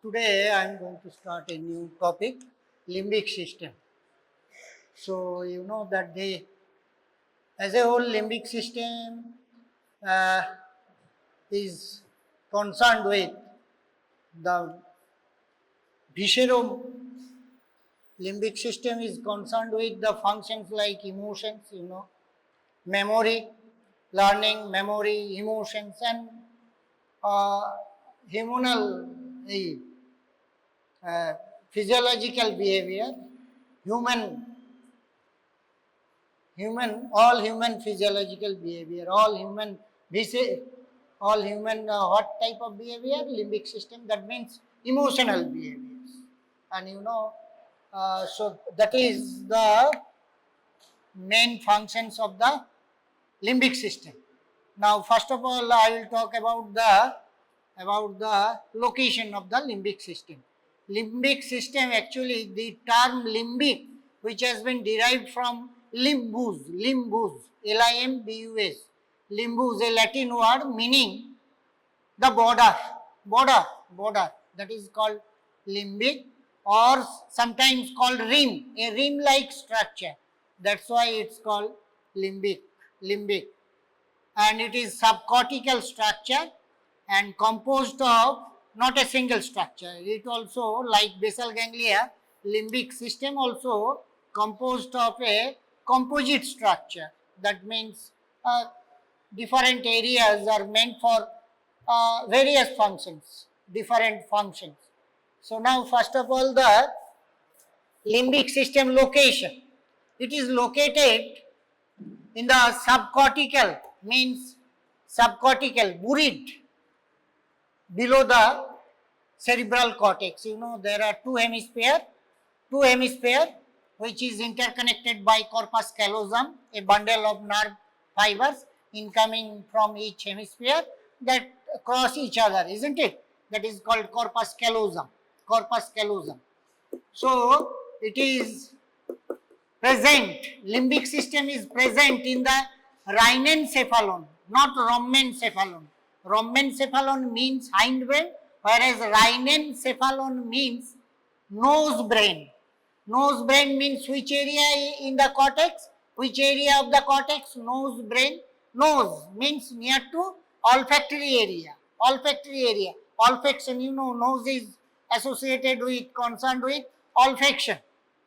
Today I am going to start a new topic, limbic system. So you know that as a whole limbic system uh, is concerned with the visceral limbic system is concerned with the functions like emotions, memory, learning, memory, emotions, and uh, hormonal uh, physiological behavior, human all human physiological behavior, all human what type of behavior? Limbic system, that means emotional behaviors. And so that is the main functions of the limbic system. Now, first of all, I will talk about the location of the limbic system. Limbic system, actually, the term limbic, which has been derived from limbus, Limbus, limbus, a Latin word meaning the border. That is called limbic, or sometimes called rim, a rim-like structure. That's why it's called limbic. And it is subcortical structure and composed of not a single structure. It also, like basal ganglia, limbic system also composed of a composite structure. That means different areas are meant for various functions, different functions. So now, first of all, the limbic system location. It is located in the subcortical, means subcortical, buried below the cerebral cortex. You know, there are two hemisphere which is interconnected by corpus callosum, a bundle of nerve fibers incoming from each hemisphere that cross each other, isn't it? That is called corpus callosum. So it is present, limbic system is present in the rhinencephalon, not rhombencephalon. Rhombencephalon means hindbrain, whereas rhinencephalon means nose brain. Nose brain means which area in the cortex? Which area of the cortex? Nose brain. Nose means near to olfactory area. Olfaction, you know, nose is associated with, concerned with olfaction,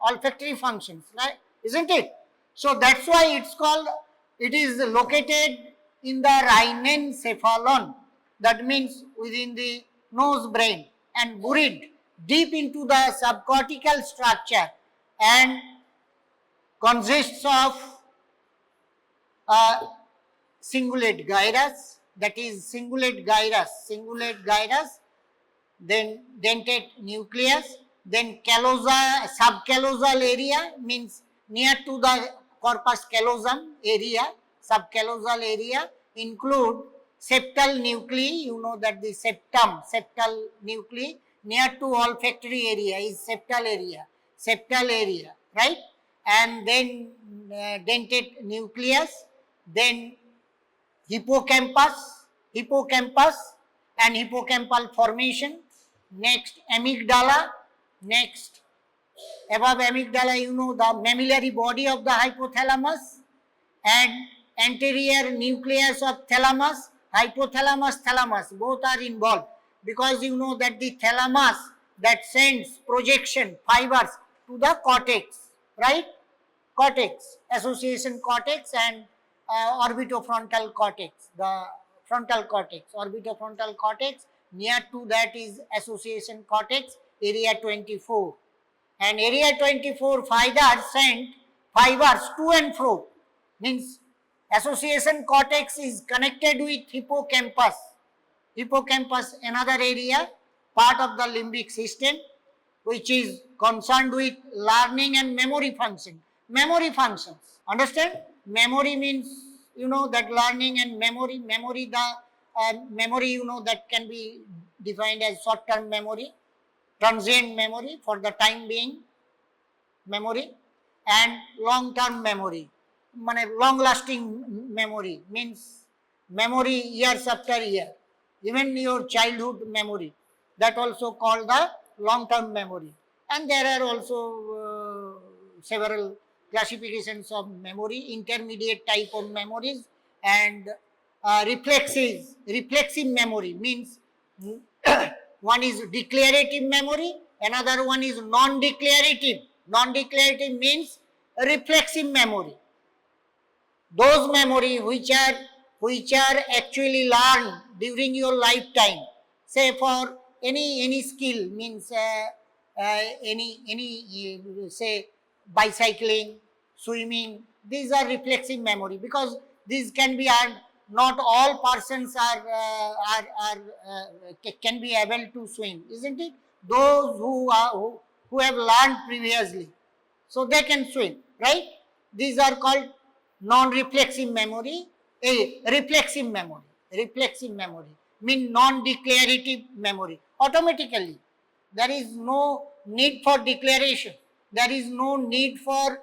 olfactory functions, right? Isn't it? So that's why it's called, it is located in the rhinencephalon. That means within the nose brain and buried deep into the subcortical structure and consists of cingulate gyrus, that is cingulate gyrus, then dentate nucleus, then subcallosal area means near to the corpus callosum area, subcallosal area include septal nuclei. You know that the septal nuclei near to olfactory area is septal area, right? And then dentate nucleus, then hippocampus and hippocampal formation, next amygdala, next above amygdala, you know, the mammillary body of the hypothalamus, and anterior nucleus of thalamus, thalamus, both are involved, because you know that the thalamus that sends projection fibers to the cortex, right? Cortex, association cortex and orbitofrontal cortex, the frontal cortex, orbitofrontal cortex, near to that is association cortex, area 24. And area 24 fibers send fibers to and fro, means association cortex is connected with hippocampus. Hippocampus, another area, part of the limbic system, which is concerned with learning and memory function. Memory functions, understand? Memory means, you know, that learning and memory, memory, you know, that can be defined as short-term memory, transient memory for the time being memory, and long-term memory, long-lasting memory means memory years after year, even your childhood memory. that also called the long-term memory. And there are also several classifications of memory, intermediate type of memories, and reflexive memory means one is declarative memory, another one is non-declarative. Non-declarative means reflexive memory. Those memory which are actually learned during your lifetime. Say for any skill means say bicycling, swimming. These are reflexive memory because these can be earned. Not all persons can be able to swim, isn't it? Those who have learned previously, so they can swim, right? These are called non-reflexive memory. A reflexive memory. Reflexive memory mean non-declarative memory. Automatically, there is no need for declaration. There is no need for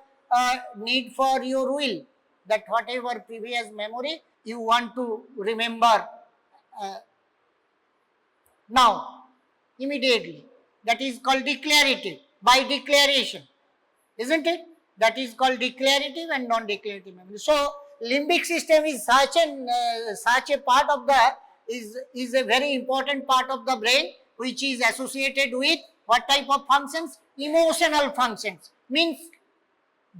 your will. That whatever previous memory you want to remember now, immediately. That is called declarative, by declaration, isn't it? That is called declarative and non-declarative memory. So limbic system is such a part of the is a very important part of the brain, which is associated with what type of functions? Emotional functions, means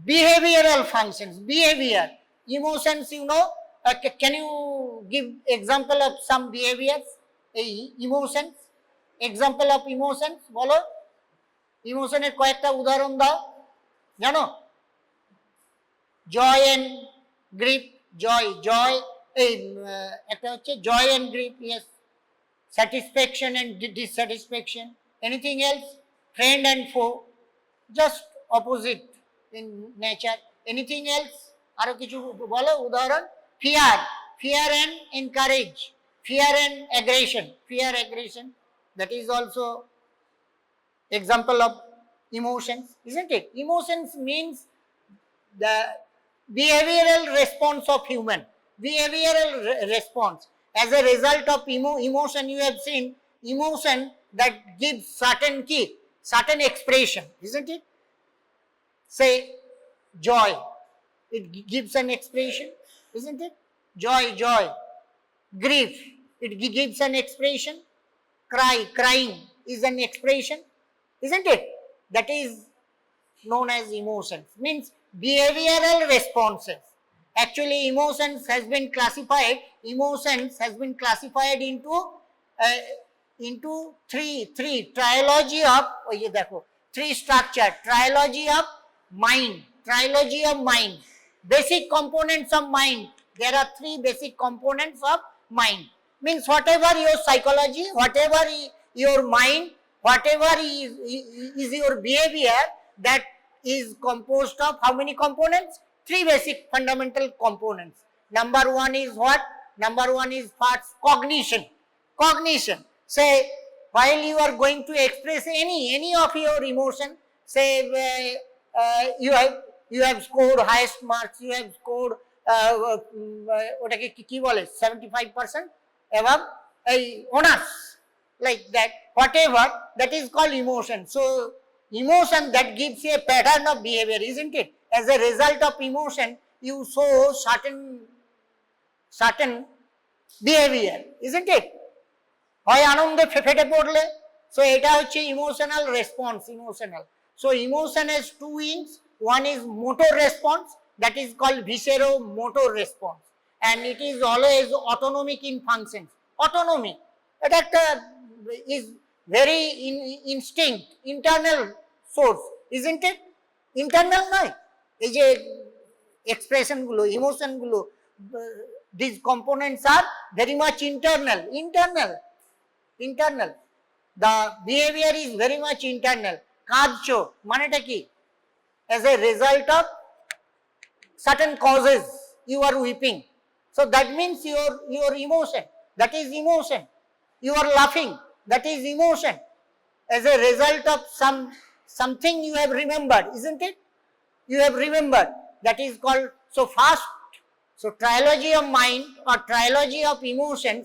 behavioral functions. Behavior, emotions, can you give example of some behaviors? Emotions, example of emotions বলো, ইমোশনের কয়েকটা উদাহরণ দাও, জানো? জয় and grip, জয় এই একটা হচ্ছে joy and grief, yes. Satisfaction and dissatisfaction, anything else? Friend and foe, just opposite in nature. Anything else? আরো কিছু বলো উদাহরণ। Fear and encourage, fear and aggression, that is also example of emotions, isn't it? Emotions means the behavioral response of human, behavioral response as a result of emotion. You have seen emotion that gives certain expression, isn't it? Say joy, it gives an expression, isn't it? Joy. Grief, it gives an expression. Crying is an expression, isn't it? That is known as emotions, means behavioral responses. Actually emotions has been classified into three trilogy of three structure, trilogy of mind, basic components of mind. There are three basic components of mind, means whatever your psychology, whatever your mind, whatever is your behavior, that is composed of how many components? Three basic fundamental components. Number one is what? Number one is first cognition. Say while you are going to express any of your emotion, say you have scored highest marks, you have scored ওটাকে কি বলে 75% above honors, like that, whatever, that is called emotion. So emotion that gives you a pattern of behavior, isn't it? As a result of emotion you show certain behavior, isn't it? হয় আনন্দে ফেটে পড়লে, so এটা হচ্ছে emotional response. So emotion has two wings. One is motor response, that is called visceromotor response, and it is always autonomic in functions. Autonomic, এটা একটা is very instinct, internal source, isn't it? Internal নয়, এই যে expression গুলো, emotion গুলো, these components are very much internal. The behavior is very much internal. কাঁদছো মানেটা কি? As a result of certain causes you are weeping, so that means your emotion, that is emotion. You are laughing, that is emotion, as a result of something you have remembered, isn't it? You have remembered, that is called. So trilogy of mind or trilogy of emotions,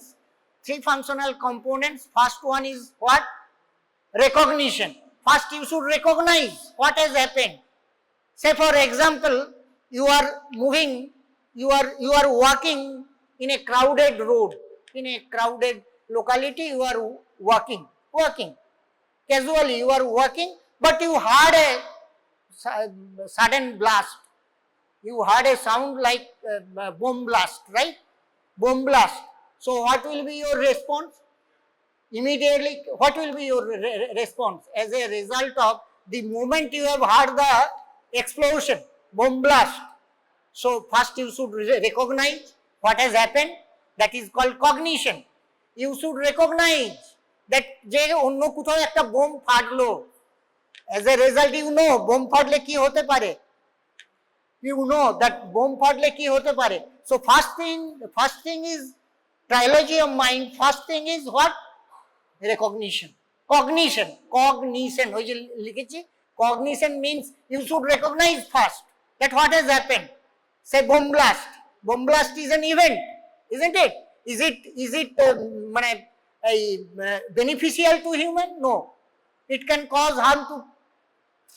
three functional components. First one is what? Recognition. First you should recognize what has happened. Say for example, you are moving, you are walking in a crowded road, in a crowded locality, you are walking. Casually you are walking, but you heard a sudden blast. You heard a sound like bomb blast, right? Bomb blast. So what will be your response? Immediately, what will be your response as a result of the moment you have heard the explosion, bomb blast? So first you should recognize what has happened. That is called cognition. You should recognize that যে অন্য কোথাও একটা bomb ফাটলো, as a result you know bomb ফাটলে কি হতে পারে, you know that bomb ফাটলে কি হতে পারে. So first thing is trilogy of mind. First thing is what? Recognition. Cognition ওই যে লিখেছি, cognition means you should recognize first that what has happened. Say bomb blast is an event, isn't it? Is it মানে beneficial to human? No, it can cause harm to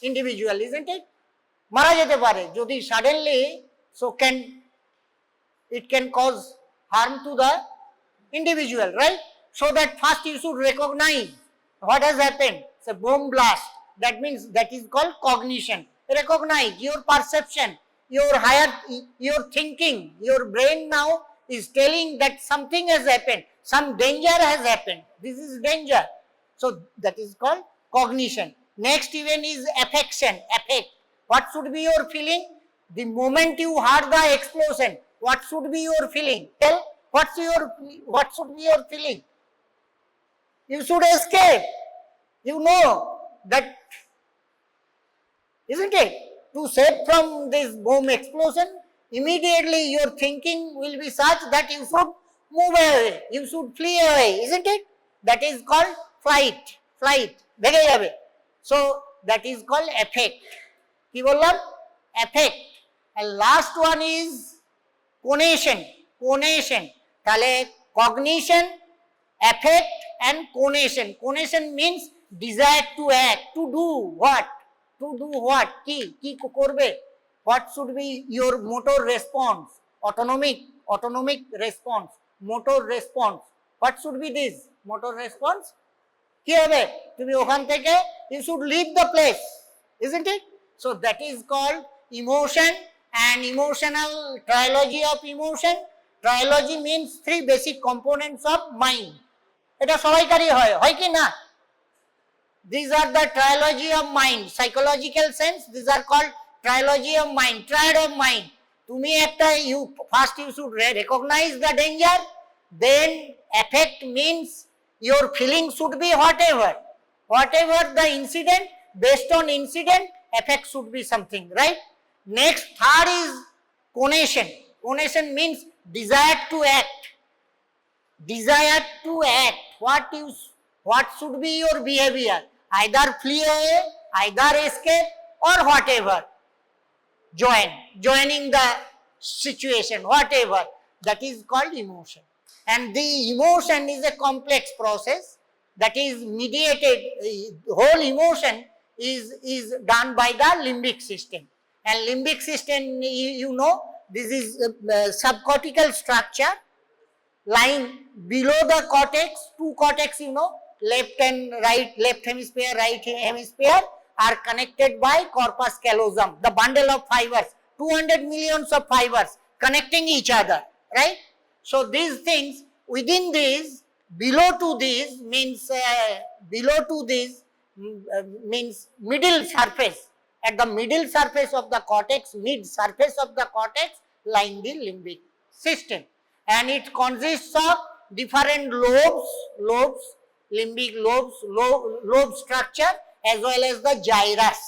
individual, isn't it? মারা যেতে পারে যদি suddenly, so it can cause harm to the individual, right? So that first you should recognize what has happened. It's a bomb blast. That means that is called cognition. Recognize your perception, your thinking, your brain now is telling that something has happened, some danger has happened. This is danger. So that is called cognition. Next event is affection. Affect. What should be your feeling? The moment you heard the explosion, what should be your feeling? Tell, what should be your feeling? You should escape. You know that, isn't it? To save from this bomb explosion, immediately your thinking will be such that you should move away, you should flee away, isn't it? That is called flight. ভেগে যাবে. So that is called affect. কি বললাম? Affect. And last one is conation. তাহলে cognition, affect and conation. Conation means desire to act, to do what? কি করবে? What should be your motor response? Autonomic response, motor response. What should be this motor response? কি হবে? তুমি ওখান থেকে you should leave the place, isn't it? So that is called emotion and emotional trilogy of emotion. Trilogy means three basic components of mind. এটা সবাইকারই হয় কি না? These are the trilogy of mind. Psychological sense, these are called trilogy of mind, triad of mind. তুমি একটা first you should recognize the danger, then affect means your feeling should be whatever the incident, based on incident, affect should be something, right? Next, third is conation. Conation means desire to act. What should be your behavior? Either flee away, either escape, or whatever. Joining the situation, whatever. That is called emotion. And the emotion is a complex process that is mediated. The whole emotion is done by the limbic system. And limbic system, you know, this is subcortical structure lying below the cortex. Two cortex, you know, left and right, left hemisphere, right hemisphere are connected by corpus callosum, the bundle of fibers, 200 millions of fibers connecting each other, right? So these things, within these, below to these means middle surface. At the middle surface of the cortex, mid surface of the cortex, lying the limbic system, and it consists of different lobes, limbic lobes, lobe structure, as well as the gyrus.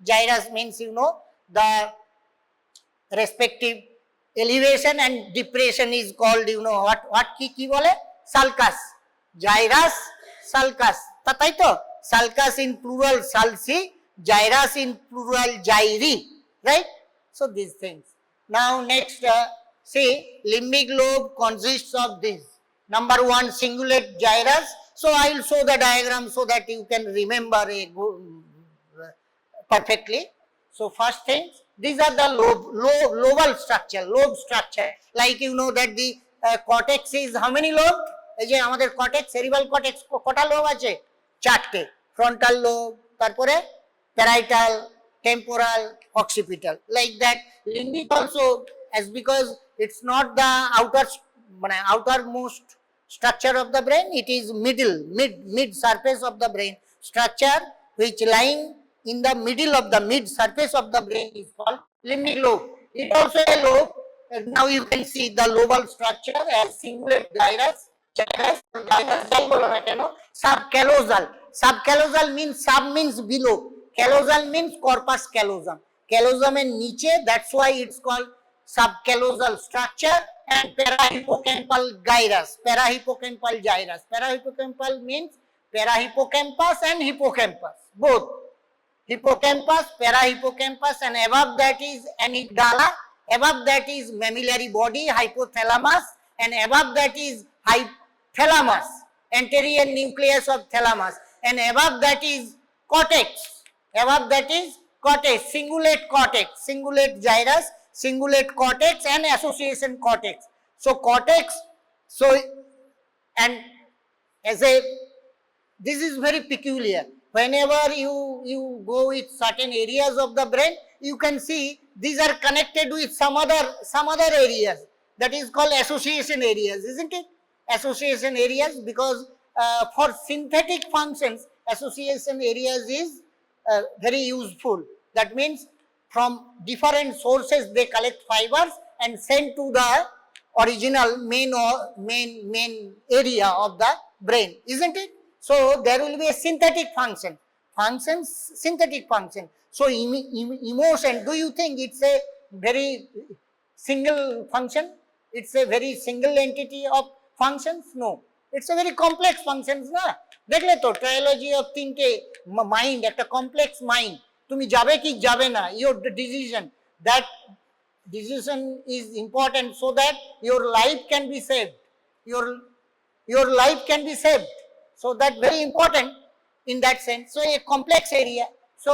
Gyrus means, you know, the respective elevation and depression is called, you know, what কি বলে? Sulcus. Gyrus, sulcus. তাই তো? Sulcus in plural sulci, gyrus in plural gyri, right? So these things. Now next, see, limbic lobe consists of this. Number 1, cingulate gyrus. So I will show the diagram so that you can remember perfectly. So first thing, these are the lobal structure, lobe structure. Like you know that the cortex is how many lobe? এই যে আমাদের cortex, cerebral cortex কটা lobe আছে? 4টে. Frontal lobe, তারপরে parietal, temporal, occipital. Like that, limbic also, as because it's not the outermost structure of the brain, it is mid surface of the brain structure, which lying in the middle of the mid surface of the brain is called limbic lobe. It also a lobe. Now you can see the lobal structure as cingulate gyrus, subcallosal. Subcallosal means sub means below, callosal means corpus callosum. Callosum in niche, that's why it's called subcallosal structure. And parahippocampal gyrus, parahippocampal gyrus. Parahippocampal means parahippocampus and hippocampus, both. Hippocampus, parahippocampus, and above that is amygdala, above that is mammillary body, hypothalamus, and above that is hypothalamus, anterior nucleus of thalamus, and above that is cortex, above that is cortex, cingulate cortex, cingulate gyrus, cingulate cortex, and association cortex. So cortex, so and as a, this is very peculiar. Whenever you go with certain areas of the brain, you can see these are connected with some other areas. That is called association areas, isn't it? Association areas, because for synthetic functions, association areas is very useful. That means from different sources they collect fibers and send to the original main area of the brain, isn't it? So there will be a synthetic synthetic function. So emotion, do you think it's a very single function? It's a very single entity of functions? No, it's a very complex functions na. দেখলে তো trilogy of তিনটে mind, একটা complex mind. তুমি যাবে কি যাবে না, your decision, that decision is important so that your life can be saved, your life can be saved. So that very important in that sense. So a complex area. So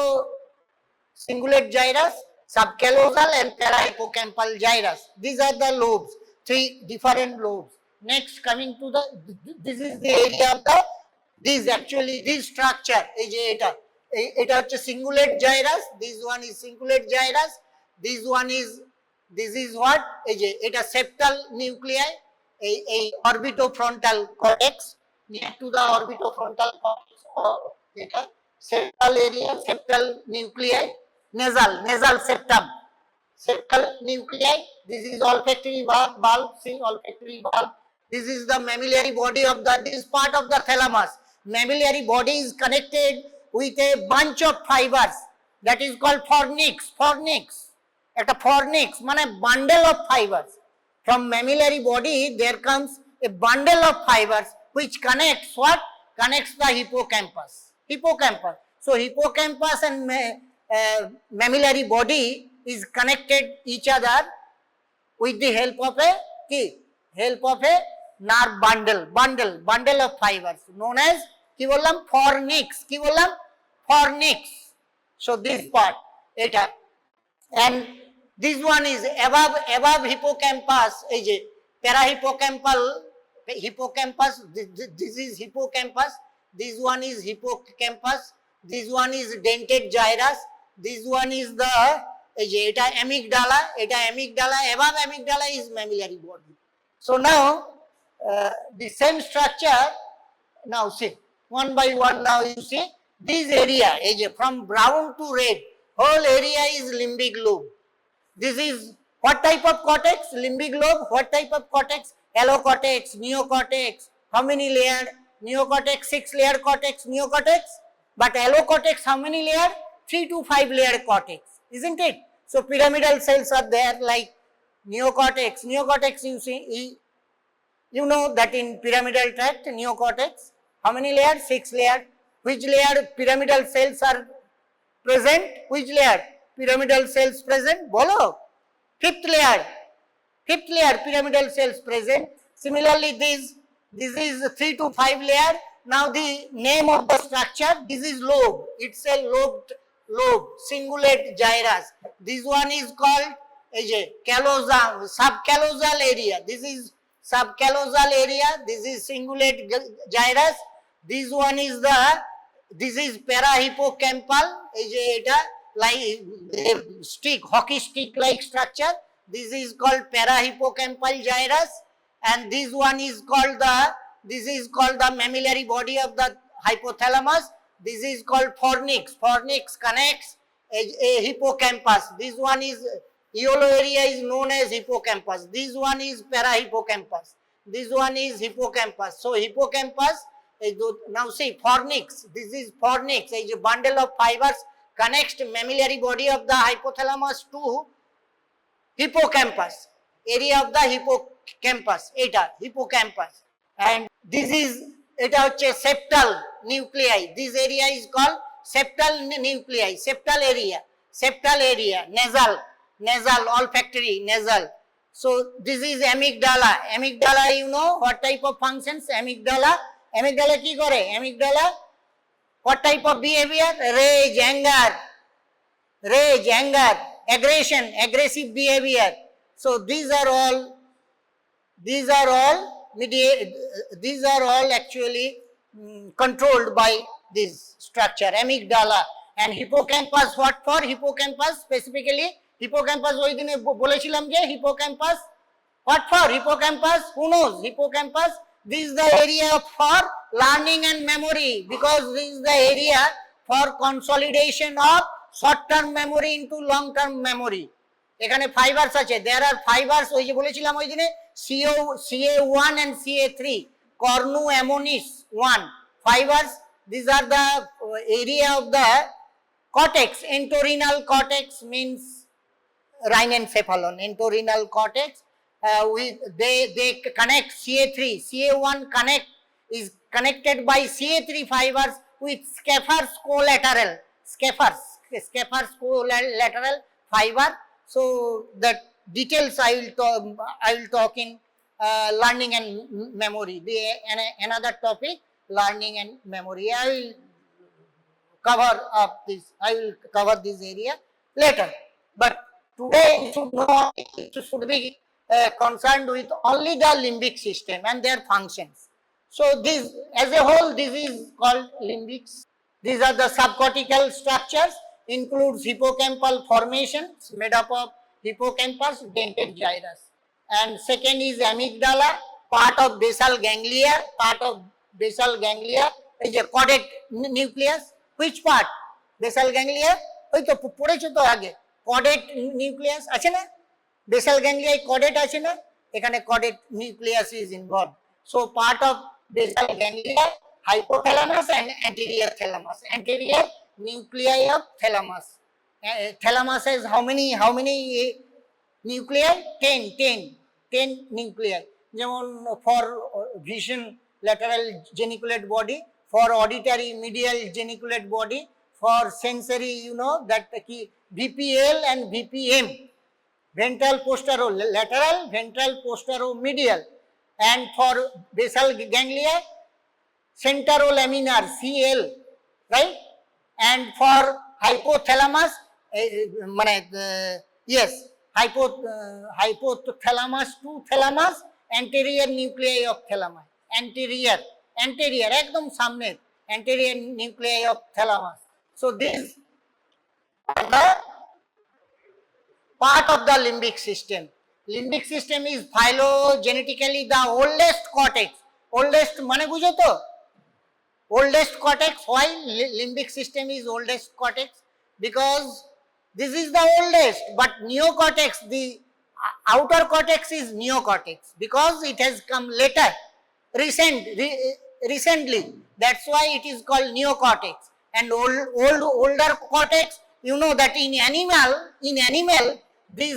cingulate gyrus, subcallosal, and parahippocampal gyrus, these are the lobes, 3 different lobes. Next, coming to the, this is the area of the, this actually, this structure, এই যে এটা হচ্ছে cingulate gyrus, this one is cingulate gyrus, this is what, এই যে এটা septal nuclei, এই orbitofrontal cortex, near to the orbitofrontal cortex, or septal area, septal nuclei, nasal septum, septal nuclei. This is olfactory bulb, see olfactory bulb. This is the mammillary body of the, this part of the thalamus. Mammillary body is connected with a bunch of fibers, that is called fornix. একটা fornix মানে bundle of fibers. From mammillary body there comes a bundle of fibers which connects what? Connects the hippocampus. So hippocampus and mammillary body is connected each other with the help of a key, help of a nerve bundle of fibers known as কি বললাম fornix. So this part এটা, and this one is above hippocampus, এই যে hippocampus, this is hippocampus, this one is hippocampus, this one is dentate gyrus, this one is the এই যে এটা amygdala, above amygdala is mammillary body. So now the same structure, now see one by one, now you see this area, এই যে from brown to red, whole area is limbic lobe. This is what type of cortex? Limbic lobe. What type of cortex? Allocortex, neocortex. How many layered? Neocortex, 6 layer cortex, neocortex. But allocortex, how many layer? 3 to 5 layer cortex, isn't it? So pyramidal cells are there like neocortex. Neocortex, you see, you know that in pyramidal tract, neocortex, how many layers? 6 layer. Which layer pyramidal cells are present? Which layer pyramidal cells present? Bolo. Fifth layer pyramidal cells present. Similarly, this This is 3 to 5 layer. Now the name of the structure, this is lobe. It's a lobe, cingulate gyrus. This one is called callosal, subcallosal area. This is subcallosal area. This is cingulate gyrus. This one is this is parahippocampal. Like stick, hockey stick like structure. This is called parahippocampal gyrus, and this one is called the mammillary body of the hypothalamus. This is called fornix. Fornix connects a hippocampus. This one is yellow area is known as hippocampus. This one is parahippocampus. This one is hippocampus. So hippocampus, now see fornix. This is fornix, a bundle of fibers connects mammillary body of the hypothalamus to hippocampus, area of the hippocampus, hippocampus. And this is septal nuclei. This area is called septal nuclei, septal area, nasal, olfactory, nasal. So this is amygdala. Amygdala, you know what type of functions? Amygdala ki kore? Amygdala, what type of behavior? Rage, anger, aggression, aggressive behavior. So these are all actually controlled by this structure, amygdala. And hippocampus, what for? Hippocampus specifically, hippocampus ওই দিনে বলেছিলাম যে hippocampus, what for? Hippocampus, who knows? Hippocampus, this is the area for learning and memory, because this is the area for consolidation of short term memory into long term memory. এখানে fibres আছে, there are fibers, ওই যে বলেছিলাম ওই দিনে CA1 and CA3, cornu ammonis 1 fibers. These are the area of the cortex. Entorhinal cortex means rhinencephalon. Entorhinal cortex, they connect CA3. CA1 is connected by CA3 fibers with Schaeffer's collateral. Schaeffer's collateral fiber. So the details I will talk in learning and memory. Another topic, learning and memory. I will cover this area later. But today it should be concerned with only the limbic system and their functions. So this, as a whole, this is called limbics. These are the subcortical structures, includes hippocampal formations made up of hippocampus, dentate gyrus. And second is amygdala, part of basal ganglia. Is a caudate nucleus. Which part? Basal ganglia. ওই তো পড়েছো তো আগে, caudate nucleus আছে না, basal ganglia caudate আছে না, এখানে caudate nucleus is involved. So part of basal ganglia, hypothalamus and anterior thalamus. Anterior nuclei of thalamus. Thalamus has how many nuclei? 10 nuclei. যেমন for vision, lateral geniculate body, for auditory, medial geniculate body, for sensory, you know that VPL and VPM, ventral posterolateral, ventral posteromedial. And for basal ganglia, centrolaminar, CL, right? And for hypothalamus, hypothalamus to thalamus, anterior nuclei of thalamus. Anterior, ekdom samne, anterior nuclei of thalamus. So this are the part of the limbic system. Limbic system is phylogenetically the oldest cortex. Oldest mane বুঝো তো? Oldest cortex. Why limbic system is oldest cortex? Because this is the oldest, but neocortex, the outer cortex is neocortex because it has come later, recently. That's why it is called neocortex. And older cortex, you know that in animal, the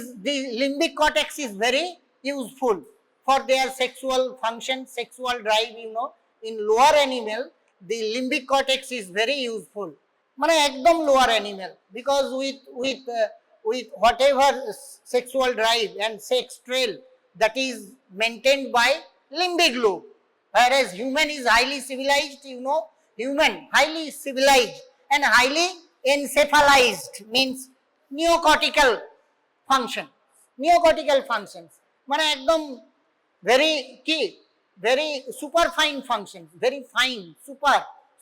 limbic cortex is very useful for their sexual function, sexual drive. You know, in lower animal, the limbic cortex is very useful. মানে একদম lower animal, because with whatever sexual drive and sex trail that is maintained by limbic lobe. whereas human is highly civilized, you know, human, highly civilized and highly encephalized, means neocortical function, neocortical functions, মানে একদম very key, very super fine functions, very fine,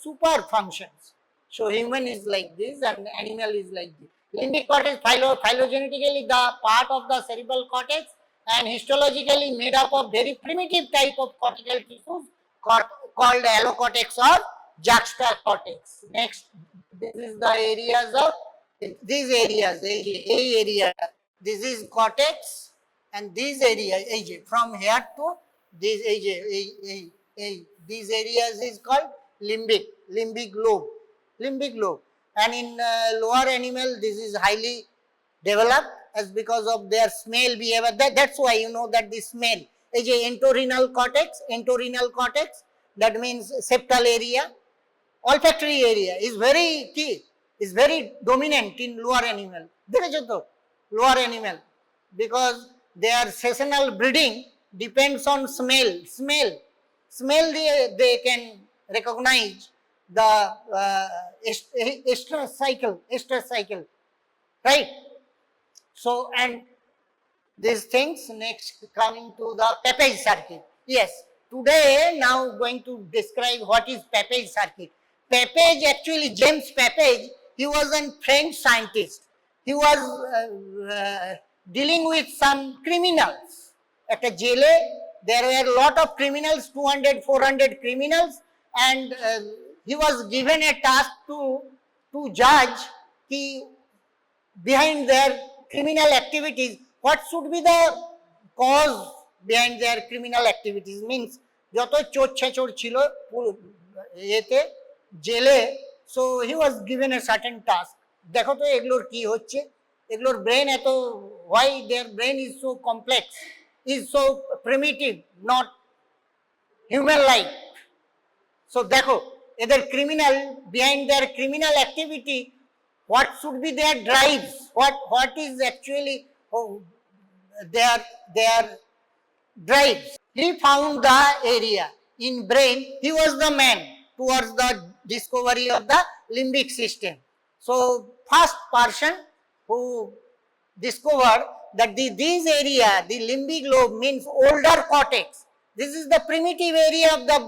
super functions. So human is like this and animal is like this. Limbic cortex phylogenetically the part of the cerebral cortex and histologically made up of very primitive type of cortical tissues called allocortex or juxtacortex. Next, this is the areas of these areas, area. This is cortex and these areas, from here to this these areas is called limbic lobe. And in lower animal, this is highly developed as because of their smell behavior. That's why you know that the smell is a entorhinal cortex, that means septal area, olfactory area is very key, is very dominant in lower animal. দেখেছো তো lower animal, because their seasonal breeding depends on smell they can recognize the estrous cycle, right? So, and these things. Next, coming to the Pepage circuit. Yes, today now going to describe what is Pepage circuit. Pepage, actually James Pepage, he was a French scientist. He was dealing with some criminals at a jail. There were a lot of criminals, 200-400 criminals, and he was given a task to judge behind their criminal activities, what should be the cause behind their criminal activities. Means যত চোর ছেচোর ছিল এতে জেলে, so he was given a certain task. দেখো তো এগুলোর কি হচ্ছে, এগুলোর ব্রেন এত, why their brain is so complex, is so primitive, not human like. So দেখো এদের criminal, behind their criminal activity, what should be their drives, what is actually their drives. He found the area in brain. He was the man towards the discovery of the limbic system. So first person who discovered that this area, the limbic lobe, means older cortex. This is the primitive area of the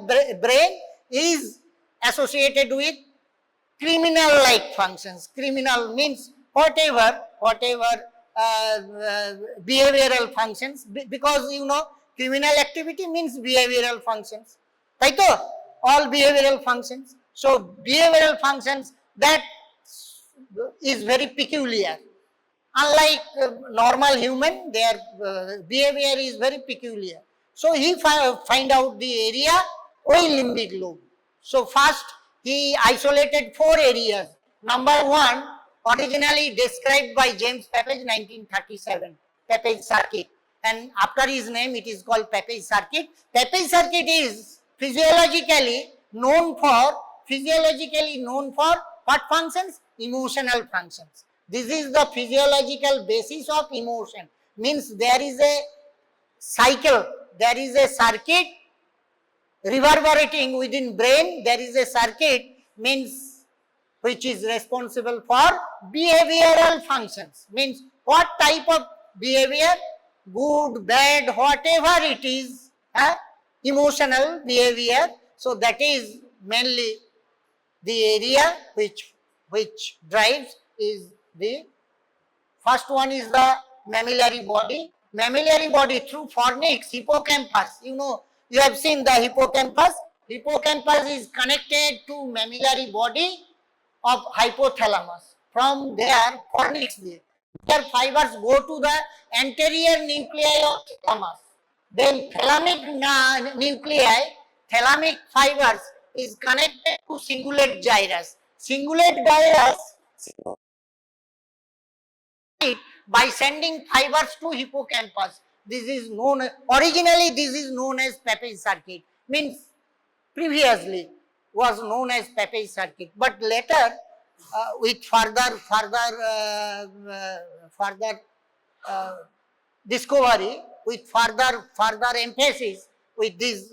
brain, is associated with criminal like functions. Criminal means whatever behavioral functions, because you know criminal activity means behavioral functions, right? All behavioral functions. So behavioral functions, that is very peculiar. Unlike normal human, their behavior is very peculiar. So he find out the area of limbic lobe. So first he isolated 4 areas. Number 1, originally described by James Pepage, 1937, Pepage circuit, and after his name it is called Pepage circuit. Pepage circuit is physiologically known for what functions? Emotional functions. This is the physiological basis of emotion. Means there is a cycle, there is a circuit reverberating within brain. There is a circuit, means which is responsible for behavioral functions. Means what type of behavior, good, bad, whatever it is, emotional behavior. So that is mainly the area which drives. Is the first one is the mammillary body. Mammillary body through fornix, hippocampus. You know, you have seen the hippocampus. Hippocampus is connected to mammillary body of hypothalamus. From there, fornix, their fibers go to the anterior nuclei of thalamus. Then thalamic nuclei, thalamic fibers is connected to cingulate gyrus. Cingulate gyrus by sending fibers to hippocampus. This is known, originally this is known as Pepage circuit. Means previously was known as Pepage circuit, but later with further discovery, with further emphasis, with this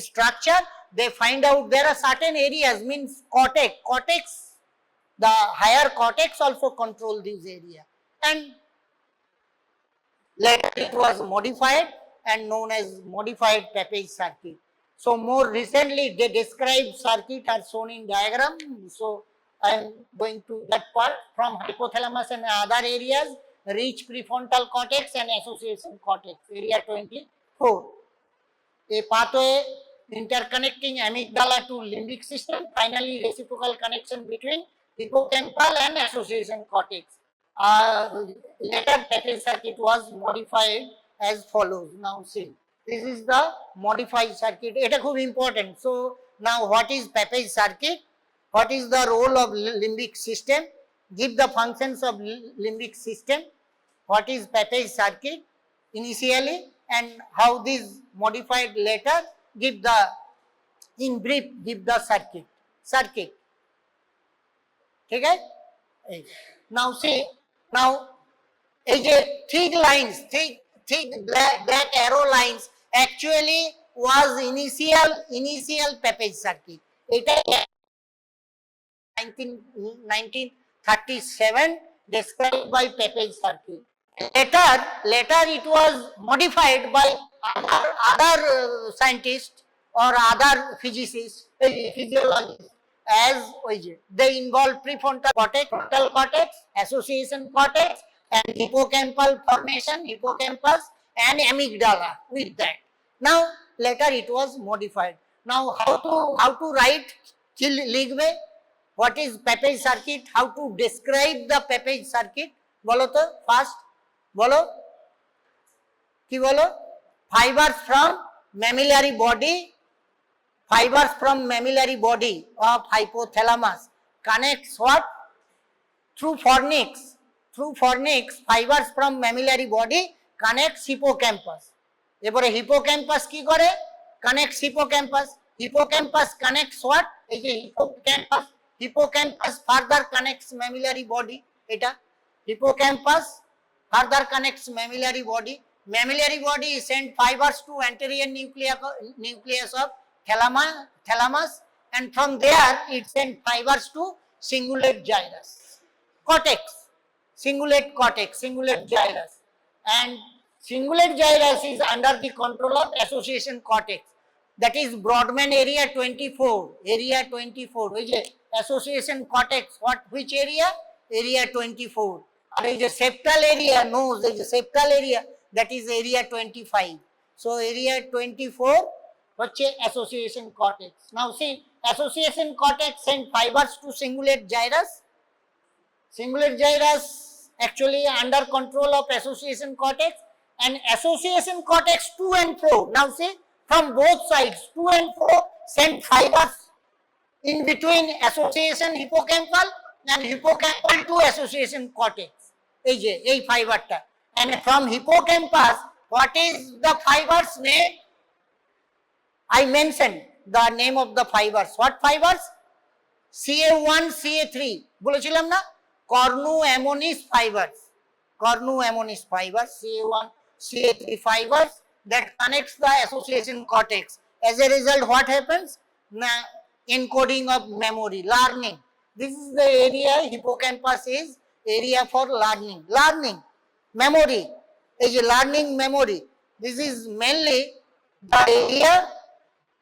structure, they find out there are certain areas, means cortex, the higher cortex also control this area, and later it was modified and known as modified Pepage circuit. So more recently they described circuit as shown in diagram. So I am going to that part. From hypothalamus and other areas reach prefrontal cortex and association cortex, area 24. A pathway interconnecting amygdala to limbic system, finally reciprocal connection between hippocampal and association cortex. Later Pepage circuit was modified as follows. Now see, this is the modified circuit. It is very important. So now what is Pepage circuit? What is the role of limbic system? Give the functions of limbic system. What is Pepage circuit initially, and how this modified later give the, in brief, give the circuit. Okay? Now see, now thick lines, thick black arrow lines actually was initial Pepage circuit. It 1937 described by Pepage circuit. Later it was modified by other scientists or other physicists, physiologists, as they involve prefrontal cortex, frontal cortex, association cortex, and hippocampal formation, hippocampus, and amygdala with that. Now later it was modified. Now how to write লিখবে? What is Pepage circuit? How to describe the Pepage circuit? বলো তো first বলো, কি বলো? Fibers from mammillary body of hypothalamus connects what? Through fornix, fibers from mammillary body connects hippocampus. এবারে hippocampus কি করে? Connects hippocampus connects what? এই যে hippocampus further connects mammillary body. এটা hippocampus further connects mammillary body. Mammillary body send fibers to anterior nucleus of thalamus, and from there it send fibers to cingulate gyrus cortex, cingulate gyrus, and cingulate gyrus is under the control of association cortex, that is Brodmann area 24, which is association cortex. Which area? Area 24. There is a septal area, nose, there is a septal area, that is area 25. So area 24, what's association cortex. Now see, association cortex send fibers to cingulate gyrus. Cingulate gyrus actually under control of association cortex, and association cortex to and fro. Now see, from both sides, to and fro, send fibers in between association hippocampal and hippocampal to association cortex. এই ফাইবারটা, and from hippocampus, what is the fibers name? I mentioned the name of the fibers. What fibers? CA1, CA3 বলেছিলাম না? cornuaminous fibers, CA1, CA3 fibers that connects the association cortex. As a result, what happens? Encoding of memory, learning. This is the area, hippocampus is area for learning, memory, is learning memory. This is mainly the area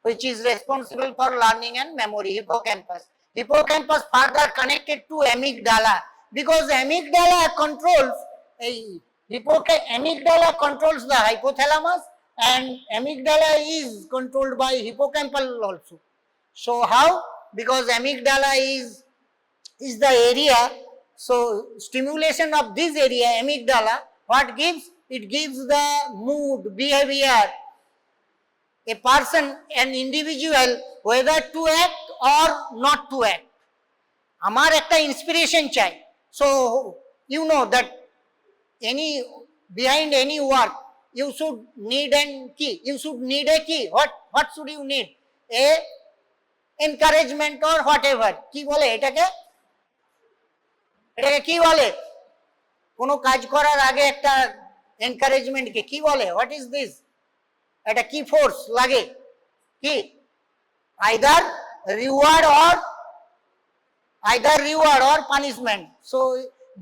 which is responsible for learning and memory, hippocampus. Hippocampus further connected to amygdala, because amygdala controls the hypothalamus, and amygdala is controlled by hippocampal also. So how? Because amygdala is the area. So stimulation of this area, amygdala, what gives? It gives the mood, behavior, a person, an individual, whether to act or not to act. আমার একটা inspiration চাই. So you know that behind any work you should need a key. What should you need? A encouragement or whatever. কি বলে এটাকে কি বলে? কোনো কাজ করার আগে একটা এনকারেজমেন্ট কে কি বলে? What is this? একটা কি ফোর্স লাগে কি either reward or punishment. So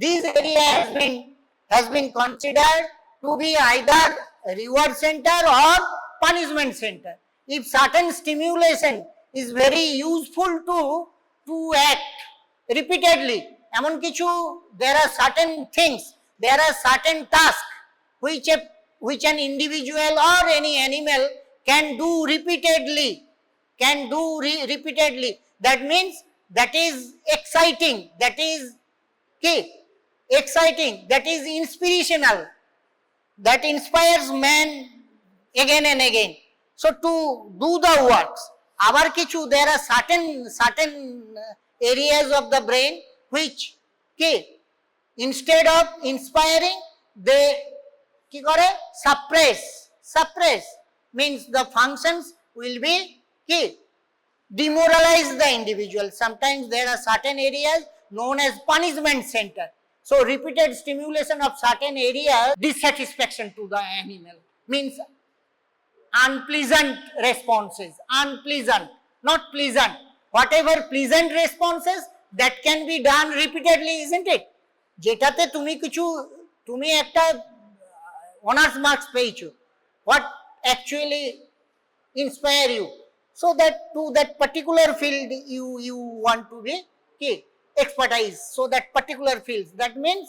this area has been considered to be either reward center or punishment center. If certain stimulation is very useful to act repeatedly, এমন কিছু there are certain things, there are certain tasks which an individual or any animal can do repeatedly, that means that is exciting, that is exciting, that is inspirational, that inspires man again and again. So to do the works, abar kichu there are certain areas of the brain which instead of inspiring they ki kore suppress, means the functions will be demoralize the individual. Sometimes there are certain areas known as punishment center. So repeated stimulation of certain areas, dissatisfaction to the animal, means unpleasant responses, unpleasant, not pleasant. Whatever pleasant responses that can be done repeatedly, isn't it? যেটাতে তুমি একটা honours marks পেয়েছো, what actually inspire you, so that to that particular field you want to be expertise, so that particular fields, that means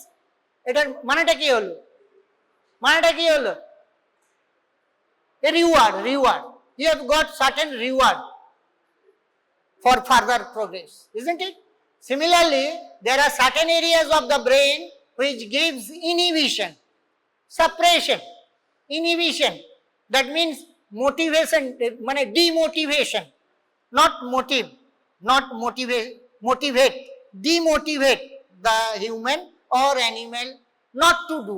এটার মানেটা কি হলো a reward, you have got certain reward for further progress, isn't it? Similarly, there are certain areas of the brain which gives inhibition, suppression, inhibition, that means motivation, মানে demotivation, not motivate, demotivate the human or animal not to do.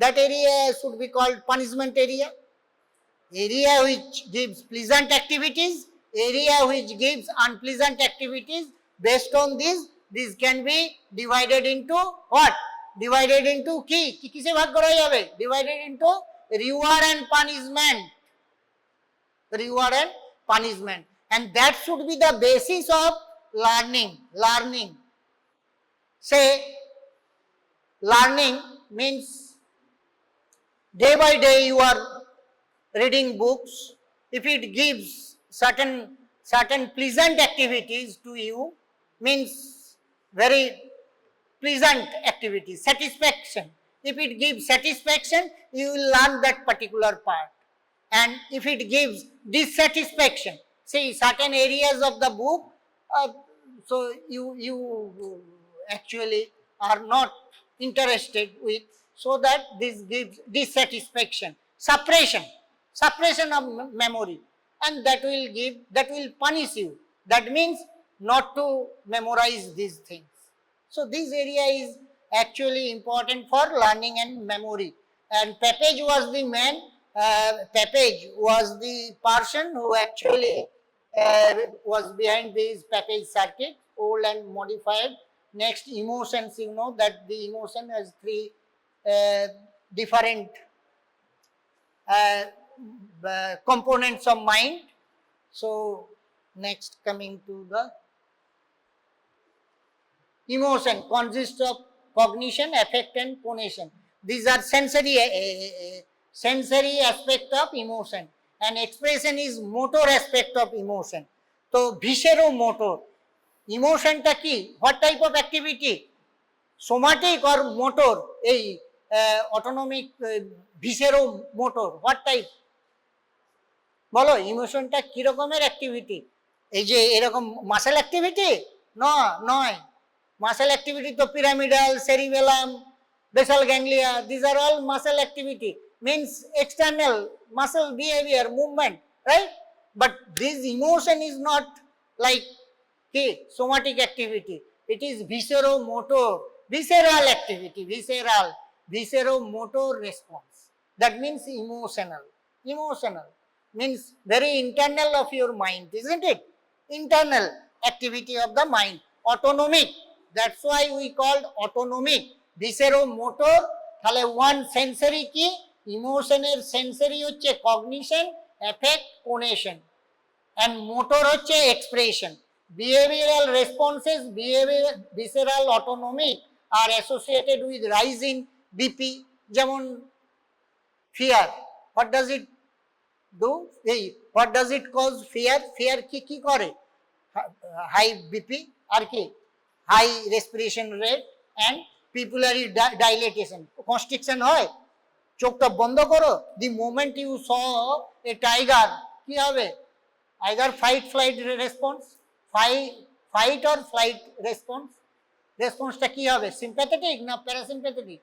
That area should be called punishment area which gives pleasant activities, area which gives unpleasant activities. Based on this can be divided into what? Divided into কিসে ভাগ করা যাবে? Divided into reward and punishment, and that should be the basis of learning. Say learning means day by day you are reading books. If it gives certain pleasant activities to you, means very pleasant activities, satisfaction. If it gives satisfaction, you will learn that particular part. And if it gives dissatisfaction, see certain areas of the book, so you actually are not interested with, so that this gives dissatisfaction, suppression of memory, and that will punish you. That means not to memorize these things. So this area is actually important for learning and memory. And Pepage was the man, Pepage was the person who actually was behind this Pepage circuit, old and modified. Next, emotions, you know that the emotion has three different components of mind. So next, coming to the emotion consists of cognition, affect and phonation. These are sensory aspect of emotion, and expression is motor aspect of emotion. So visceromotor, emotion ta ki, what type of activity, somatic or motor? এই autonomic visceromotor, what type? বলো ইমোশনটা কি রকমের activity? এই যে এরকম muscle activity নয়। Muscle activity তো pyramidal, cerebellum, basal ganglia, these are all muscle activity, means external muscle behavior, movement, right? But this emotion is not like somatic activity, it is visceromotor, visceral activity, visceromotor response. That means emotional means very internal of your mind, isn't it? Internal activity of the mind, autonomic, that's why we called autonomic. visceromotor, তাহলে one sensory কি, ইমোশনের sensory হচ্ছে cognition, effect, কোনেশন, and motor হচ্ছে expression. Behavioral responses, visceral autonomy are associated with rise in BP. যেমন fear, what does it do? What does it cause? Fear কি করে? High BP আর কি high respiration rate and pupillary dilatation, constriction হয়, চোখটা বন্ধ করো। the moment you saw a tiger কি হবে? either fight flight response, fight or flight response. রেসপন্সটা কি হবে? সিম্প্যাথেটিক না parasympathetic?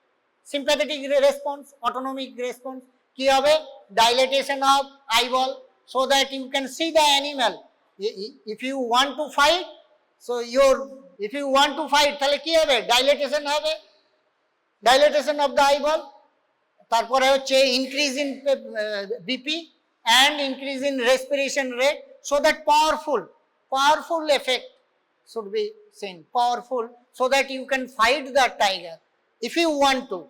Sympathetic response, autonomic response কি হবে? Dilatation of eyeball so that you can see the animal. if you want to fight, so if you want to fight তাহলে কি হবে? Dilatation হবে, dilatation of the eyeball. তারপরে হচ্ছে increase in BP and increase in respiration rate, so that powerful effect should be seen, powerful, so that you can fight the tiger if you want to,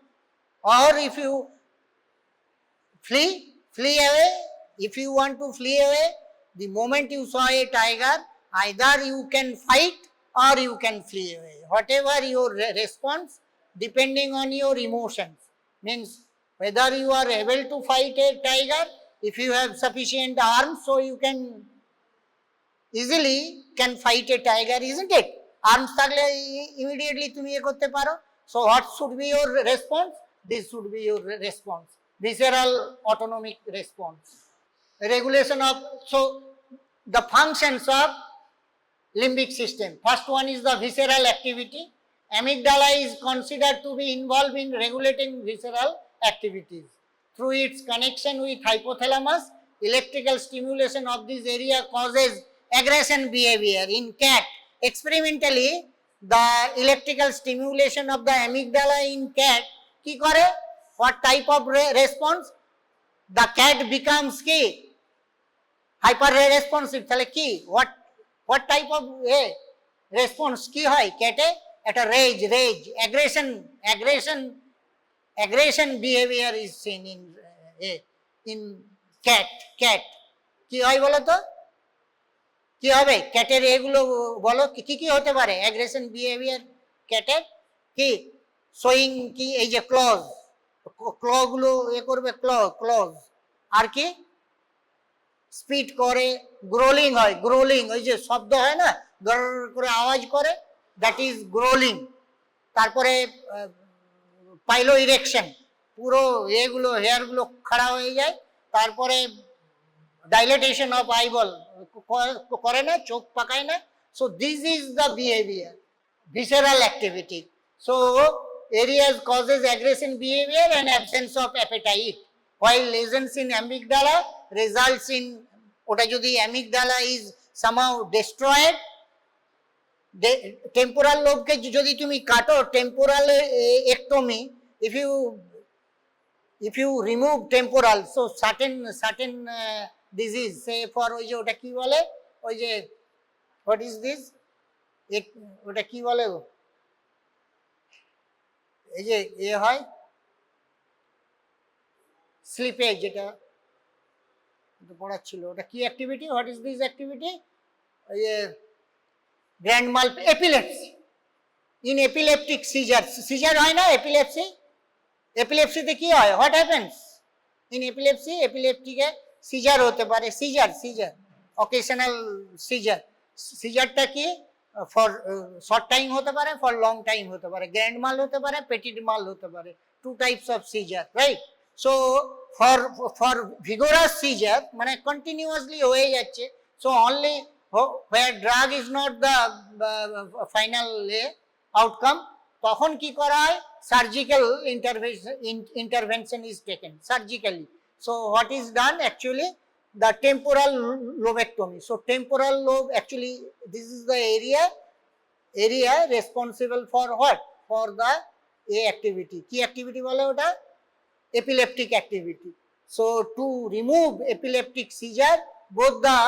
or if you flee away. If you want to flee away, the moment you saw a tiger, either you can fight or you can flee away, whatever your response depending on your emotions. Means whether you are able to fight a tiger, if you have sufficient arms, so you can easily can fight a tiger, isn't it? Arms থাকলে immediately তুমি এ করতে পারো। so what should be your response? This should be your response, visceral autonomic response. Regulation of, so the functions of limbic system. First one is the visceral activity. Amygdala is considered to be involved in regulating visceral activities. Through its connection with hypothalamus, electrical stimulation of this area causes aggression behavior. In cat, experimentally, the electrical stimulation of the amygdala in cat, কি করে? What type of response? The cat becomes কি? Hyper responsive. তাহলে কি? What type of response কি হয় ক্যাটে? একটা rage, aggression behavior is seen in cat. কি হয় বলো তো? কি হবে ক্যাটের? এগুলো বলো কি কি হতে পারে অ্যাগ্রেশন বিহেভিয়ার ক্যাটের? কি শোয়িং, কি এই যে ক্লগুলো এ করবে, ক্লজ, আর কি স্পিড করে, গ্রোলিং হয়, ওই যে শব্দ হয় না, করে আওয়াজ করে, দ্যাট ইজ গ্রোলিং। তারপরে পাইলো ইরেকশন, পুরো এগুলো হেয়ারগুলো খাড়া হয়ে যায়। তারপরে ডাইলেটেশন অফ আইবল করে না, চোখ পাকায় না। So this is the behaviour, visceral activity. So areas causes aggression behavior and absence of appetite, while lesions in amygdala results in, ওটা যদি amygdala is somehow destroyed, temporal লোবকে যদি তুমি কাটো, temporal ectomy, if you remove temporal, so certain disease, say for ওই যে ওটা কি বলে, ওই যে what is this, ওটা কি বলে, এই যে এ হয় স্লিপেজ, যেটা পড়াচ্ছিল, ওটা কি activity, what is this activity, ওই যে গ্র্যান্ড মাল, এপিলেপসি, ইন এপিলেপটিক সিজার হয় না, এপিলেপসিতে কি হয়, হোয়াট হ্যাপেন্স ইন এপিলেপটিকে সিজার হতে পারে, সিজার অকেশনাল সিজারটা কি ফর শর্ট টাইম হতে পারে, ফর লং টাইম হতে পারে, গ্র্যান্ড মাল হতে পারে, পেটিট মাল হতে পারে, 2 types of seizure, right. So for vigorous seizure মানে কন্টিনিউয়াসলি হয়ে যাচ্ছে, so only where drug is not the final outcome, তখন কি করা হয়, surgical intervention is taken surgically. So what is done actually, the temporal lobectomy. So temporal lobe, actually this is the area responsible for what, for the activity, কি activity বলে ওটা, epileptic activity. So to remove epileptic seizure, both the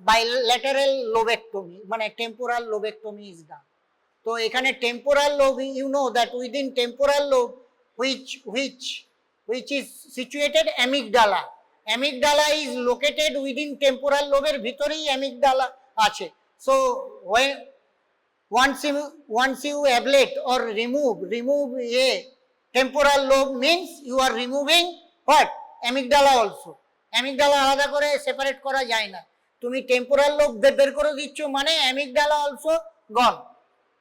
bilateral lobectomy মানে temporal lobectomy is done. তো এখানে temporal lobe, you know that within temporal lobe, which is situated amygdala. Amygdala is located within temporal lobe এর ভিতরেই amygdala আছে. So when once you ablate or remove a temporal lobe means you are removing what? Amygdala also. Amygdala আলাদা করে separate করা যায় না, তুমি temporal lobe বের করে দিচ্ছ মানে amygdala also gone.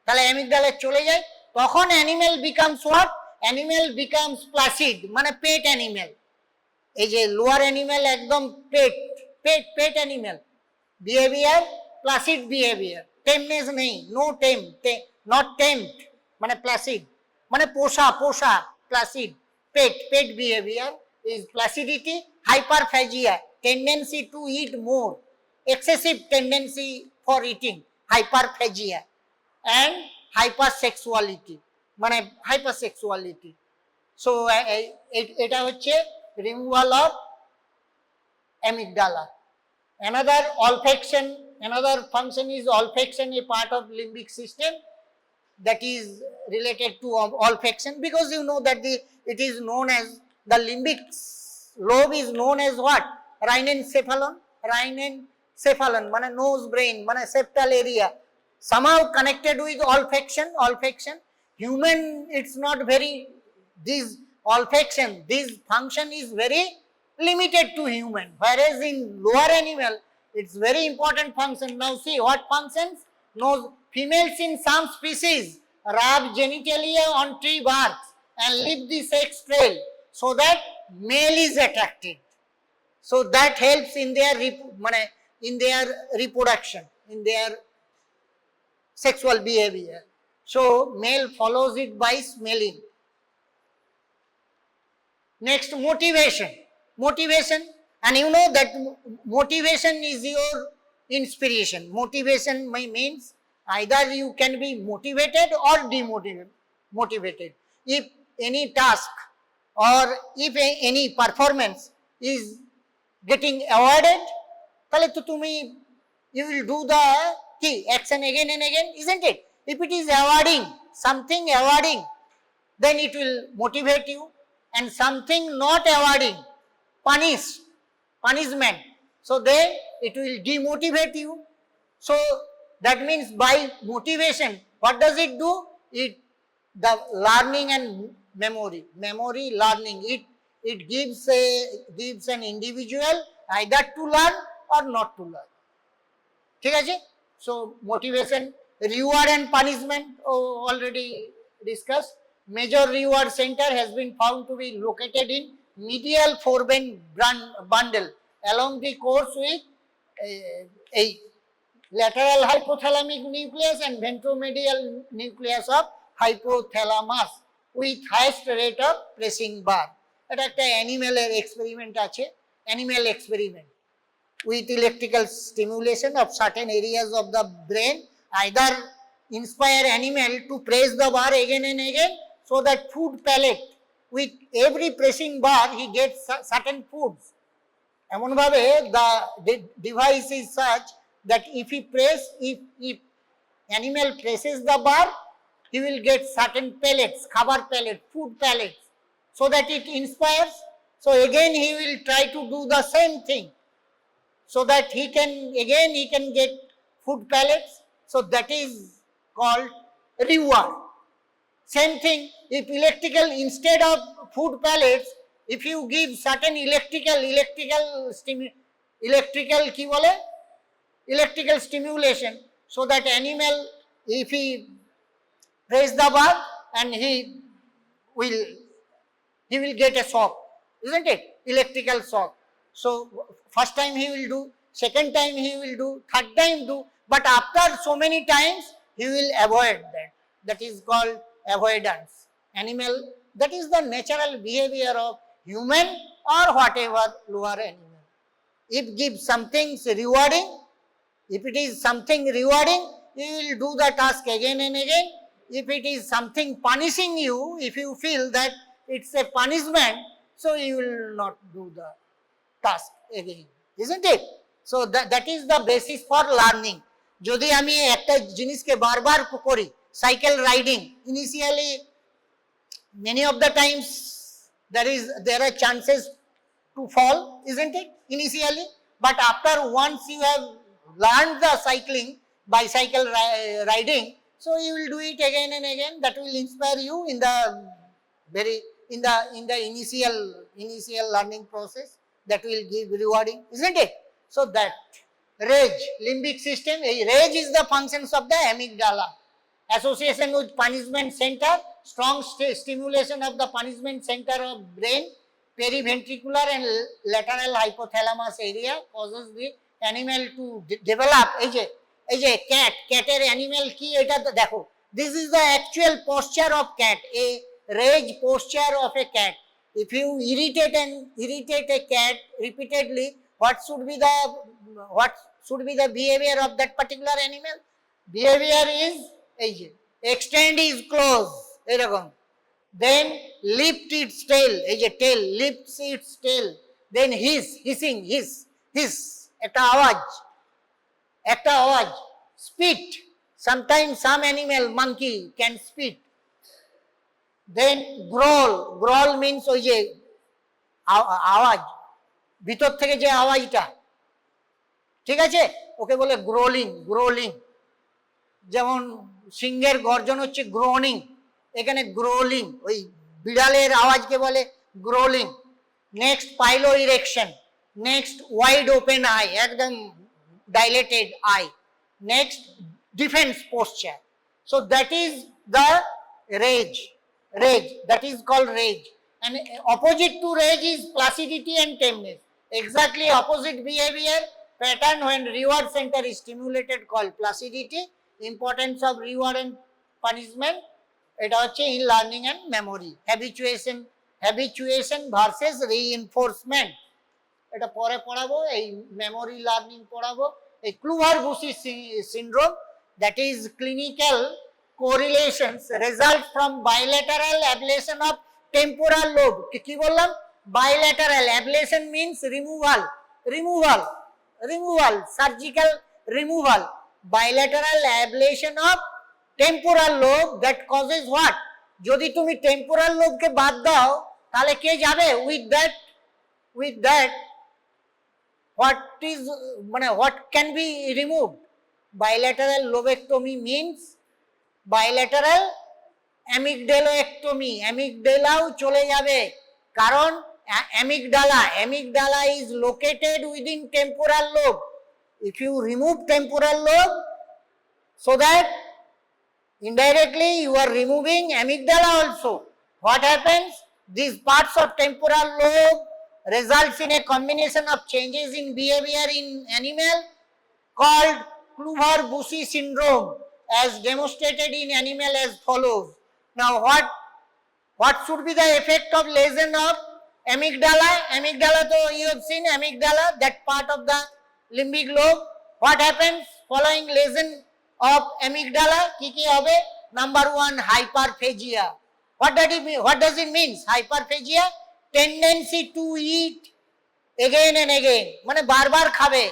তাহলে amygdala চলে যায়, তখন animal becomes what? Animal becomes placid, মানে পেট অ্যানিমেল। এই যে লোয়ার অ্যানিমেল একদম pet animal, behaviour placid behaviour, tameness নেই, নো টেম, নট টেমড মানে প্লাসিড, মানে পোষা placid, pet behaviour is placidity, hyperphagia, tendency to eat more, excessive tendency for eating, hyperphagia, and hypersexuality মানে hypersexuality. So এটা হচ্ছে removal of amygdala. Another function is olfaction, a part of limbic system that is related to olfaction, because you know that it is known as the limbic lobe is known as what? Rhinencephalon মানে nose brain মানে septal area, somehow connected with olfaction. Human, it's not very, this olfaction, this function is very limited to human, whereas in lower animal it's very important function. Now see what functions. Nose, females in some species rub genitalia on tree barks and leave the sex trail so that male is attracted, so that helps in their reproduction, in their sexual behavior. So male follows it by smelling. Next, motivation, and you know that motivation is your inspiration. Motivation means either you can be motivated or demotivated. If any task or if any performance is getting awarded, তাহলে তো তুমি you will do the action again and again, isn't it? If it is something awarding, then it will motivate you, and something not awarding, punishment, so then it will demotivate you. So that means by motivation, what does it do? The learning and memory learning, it gives an individual either to learn or not to learn. ঠিক আছে? So motivation, reward and punishment already discussed. Major reward center has been found to be located in medial forebrain bundle along the course with a lateral hypothalamic nucleus and ventromedial nucleus of hypothalamus with highest rate of pressing bar. এটা একটা অ্যানিমেলের experiment আছে, animal experiment with electrical stimulation of certain areas of the brain, either inspire animal to press the bar again and again, so that food pellet, with every pressing bar he gets certain foods. এমন ভাবে the device is such that if animal presses the bar, he will get certain pellets, খাবার pellet, food pellets, so that it inspires. So again he will try to do the same thing, so that he can get food pellets. So that is called reward. Same thing, if instead of food pellets, if you give certain electrical stimulation, so that animal, if he press the bar, and he will get a shock, isn't it? Electrical shock. So first time he will do, second time he will do, third time do, but after so many times he will avoid that. That is called avoidance. Animal, that is the natural behavior of human or whatever lower animal. If give something rewarding, if it is something rewarding, you will do the task again and again. If it is something punishing you, if you feel that it's a punishment, so you will not do the task again, isn't it? So that is the basis for learning. যদি আমি একটা জিনিসকে বারবার করি, cycle riding, initially many of the times there are chances to fall, isn't it, initially? But after once you have learned the bicycle riding, so you will do it again and again. That will inspire you in the very in the initial learning process. That will give rewarding, isn't it? So that rage, limbic system, rage is the functions of the amygdala. Association with punishment center, strong stimulation of the punishment center of brain, periventricular and lateral hypothalamus area causes the animal to develop. এই যে ক্যাটের animal কি এটা দেখো, this is the actual posture of cat, a rage posture of a cat. If you irritate a cat repeatedly, what should be the behavior of that particular animal? Behavior is এই যে extend his claws এরকম, then lift its tail, এই যে tail lifts its tail, then hissing hiss একটা আওয়াজ, spit, sometimes some animal monkey can spit, then growl means ওই যে আওয়াজ ভিতর থেকে যে আওয়াজটা, ঠিক আছে, ওকে বলে গ্রোলিং। যেমন সিংহের গর্জন হচ্ছে গ্রোনিং, এখানে গ্রোলিং, ওই বিড়ালের আওয়াজকে বলে গ্রোলিং। নেক্সট পাইলো erection, next wide open I, একদম dilated eye, next defense posture. So that is the rage, that is called rage. And opposite to rage is placidity and tameness, exactly opposite behavior pattern when reward center is stimulated called placidity. Importance of reward and punishment, এটা হচ্ছে in learning and memory. Habituation versus reinforcement, এটা পরে পড়াবো, এই memory learning পড়াবো। এই ক্লুভার-বুসি syndrome, that is clinical correlations result from bilateral ablation of temporal lobe. কি বললাম? bilateral ablation means removal, surgical removal. Bilateral ablation of temporal lobe that causes what? যদি তুমি টেম্পোরাল লোবকে বাদ দাও তাহলে কে যাবে? with that what can be removed? Bilateral lobectomy means bilateral amygdaloectomy, amygdalaও চলে যাবে, কারণ amygdala is located within temporal lobe. If you remove temporal lobe, so that indirectly you are removing amygdala also, what happens? These parts of temporal lobe results in a combination of changes in behavior in animal called Kluver-Bucy syndrome, as demonstrated in animal as follows. Now what should be the effect of lesion of amygdala? So you have seen amygdala, that part of the limbic lobe. What happens following lesion of amygdala? কি হবে? Number 1, hyperphagia. What does it mean? Hyperphagia, tendency to eat again and again, মানে বারবার খাবে,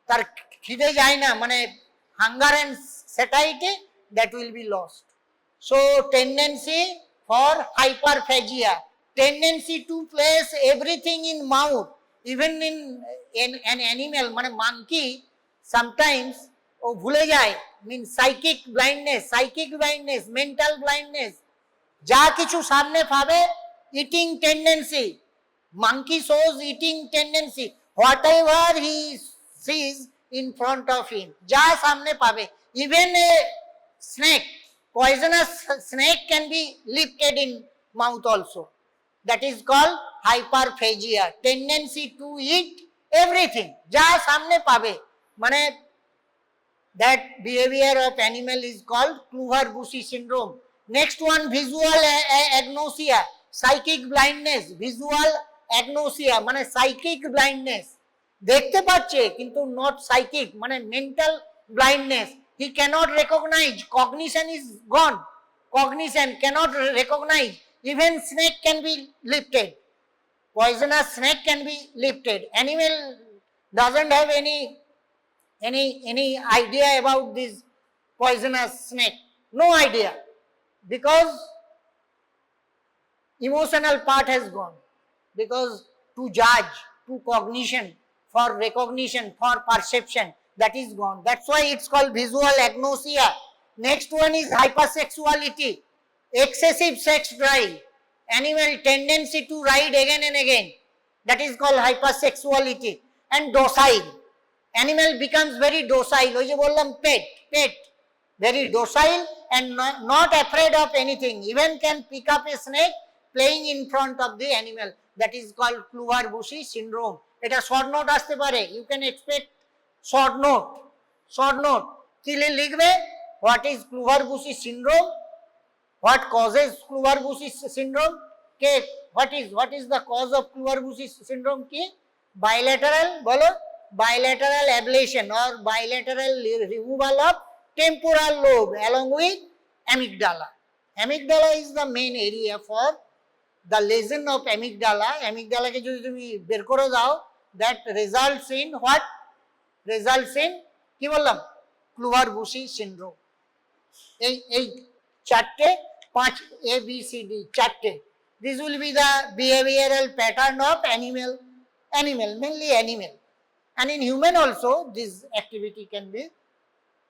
তার খিদে যায় না, মানে hunger and satiety, that will be lost. So tendency for hyperphagia, tendency to place everything in mouth, even in an animal, মানে monkey sometimes ও ভুলে যায়, means psychic blindness, mental blindness, যা কিছু সামনে পাবে, eating tendency, monkey shows eating tendency, whatever he sees in front of him, যা সামনে পাবে, even a snake, poisonous snake can be lifted in mouth also. That is called hyperphagia, tendency to eat everything, যা সামনে পাবে, মানে that behavior of animal is called Kluver-Bucy syndrome. Next one, visual agnosia, psychic blindness, visual agnosia মানে psychic blindness, দেখতে পাচ্ছে কিন্তু not psychic, মানে mental blindness. He cannot recognize, cognition is gone, cognition cannot recognize. Even snake can be lifted, poisonous snake can be lifted. Animal doesn't have any idea about this poisonous snake, no idea, because Emotional part has gone, because to judge, to cognition, for recognition, for perception, that is gone. That's why it's called visual agnosia. Next one is hypersexuality, excessive sex drive, animal tendency to ride again and again. That is called hypersexuality. And docile. Animal becomes very docile. ওই যে বললাম pet, very docile and not afraid of anything. Even can pick up a snake playing in front of the animal. That is called Kluver-Bucy syndrome. এটা short note আসতে পারে. You can expect short note. কি লিখবে? What is Kluver-Bucy syndrome? What causes Kluver-Bucy syndrome? What is the cause of Kluver-Bucy syndrome? কি? Bilateral, বলো, bilateral ablation or bilateral removal of temporal lobe along with amygdala. Amygdala is the main area for the lesion of amygdala. Amygdala কে যদি তুমি বের করে দাও, that results in what? Results in কি বললাম? Kluver-Bucy syndrome. এই চারটে, 5 A B C D চারটে. This will be the behavioral pattern of animal, mainly animal. And in human also, this activity can be